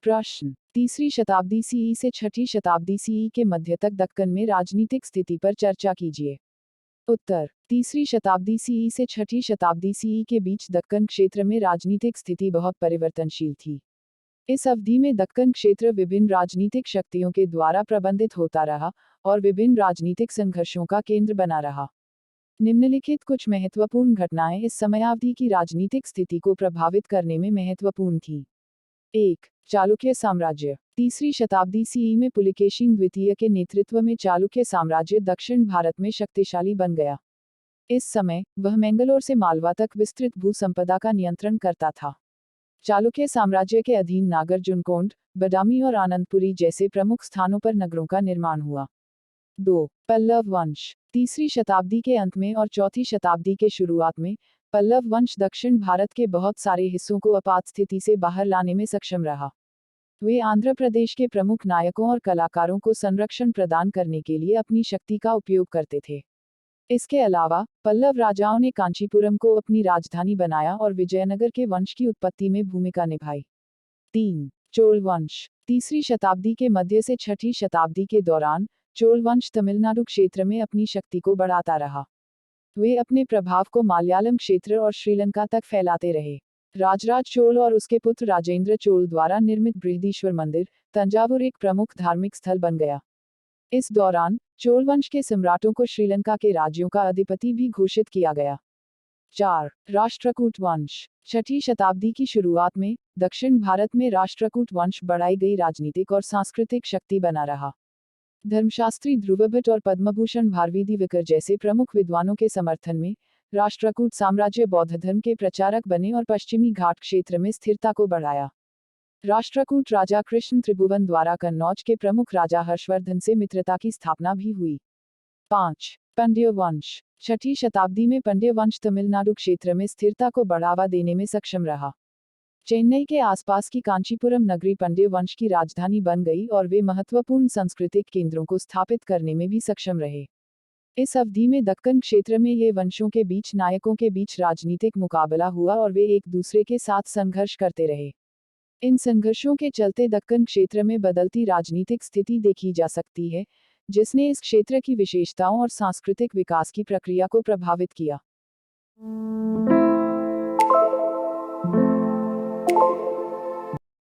प्रश्न, तीसरी शताब्दी सीई से छठी शताब्दी सीई के मध्य तक दक्कन में राजनीतिक स्थिति पर चर्चा कीजिए। उत्तर, तीसरी शताब्दी सीई से छठी शताब्दी सीई के बीच दक्कन क्षेत्र में राजनीतिक स्थिति बहुत परिवर्तनशील थी। इस अवधि में दक्कन क्षेत्र विभिन्न राजनीतिक शक्तियों के द्वारा प्रबंधित होता रहा और विभिन्न राजनीतिक संघर्षों का केंद्र बना रहा। निम्नलिखित कुछ महत्वपूर्ण घटनाएं इस समयावधि की राजनीतिक स्थिति को प्रभावित करने में महत्वपूर्ण थीं। 1. चालुक्य साम्राज्य। तीसरी शताब्दी सीई में पुलिकेशिन द्वितीय के नेतृत्व में चालुक्य साम्राज्य दक्षिण भारत में शक्तिशाली बन गया। इस समय वह मैंगलोर से मालवा तक विस्तृत भू संपदा का नियंत्रण करता था। चालुक्य साम्राज्य के अधीन नागरजुनकोंड, बदामी और आनंदपुरी जैसे प्रमुख स्थानों पर नगरों का निर्माण हुआ। 2. पल्लव वंश। तीसरी शताब्दी के अंत में और चौथी शताब्दी के शुरुआत में पल्लव वंश दक्षिण भारत के बहुत सारे हिस्सों को आपात स्थिति से बाहर लाने में सक्षम रहा। वे आंध्र प्रदेश के प्रमुख नायकों और कलाकारों को संरक्षण प्रदान करने के लिए अपनी शक्ति का उपयोग करते थे। इसके अलावा पल्लव राजाओं ने कांचीपुरम को अपनी राजधानी बनाया और विजयनगर के वंश की उत्पत्ति में भूमिका निभाई। 3. चोल वंश। तीसरी शताब्दी के मध्य से छठी शताब्दी के दौरान चोल वंश तमिलनाडु क्षेत्र में अपनी शक्ति को बढ़ाता रहा। वे अपने प्रभाव को मलयालम क्षेत्र और श्रीलंका तक फैलाते रहे। राजराज चोल और उसके पुत्र राजेंद्र चोल द्वारा निर्मित बृहदीश्वर मंदिर, तंजावुर एक प्रमुख धार्मिक स्थल बन गया। इस दौरान चोल वंश के सम्राटों को श्रीलंका के राज्यों का अधिपति भी घोषित किया गया। 4. राष्ट्रकूट वंश। छठी शताब्दी की शुरुआत में दक्षिण भारत में राष्ट्रकूट वंश बढ़ाई गई राजनीतिक और सांस्कृतिक शक्ति बना रहा। धर्मशास्त्री ध्रुवभट्ट और पद्मभूषण भारवीदिविकर जैसे प्रमुख विद्वानों के समर्थन में राष्ट्रकूट साम्राज्य बौद्ध धर्म के प्रचारक बने और पश्चिमी घाट क्षेत्र में स्थिरता को बढ़ाया। राष्ट्रकूट राजा कृष्ण त्रिभुवन द्वारा कन्नौज के प्रमुख राजा हर्षवर्धन से मित्रता की स्थापना भी हुई। 5. पंड्य वंश। छठी शताब्दी में पंड्य वंश तमिलनाडु क्षेत्र में स्थिरता को बढ़ावा देने में सक्षम रहा। चेन्नई के आसपास की कांचीपुरम नगरी पंड्य वंश की राजधानी बन गई और वे महत्वपूर्ण सांस्कृतिक केंद्रों को स्थापित करने में भी सक्षम रहे। इस अवधि में दक्कन क्षेत्र में ये वंशों के बीच नायकों के बीच राजनीतिक मुकाबला हुआ और वे एक दूसरे के साथ संघर्ष करते रहे। इन संघर्षों के चलते दक्कन क्षेत्र में बदलती राजनीतिक स्थिति देखी जा सकती है, जिसने इस क्षेत्र की विशेषताओं और सांस्कृतिक विकास की प्रक्रिया को प्रभावित किया।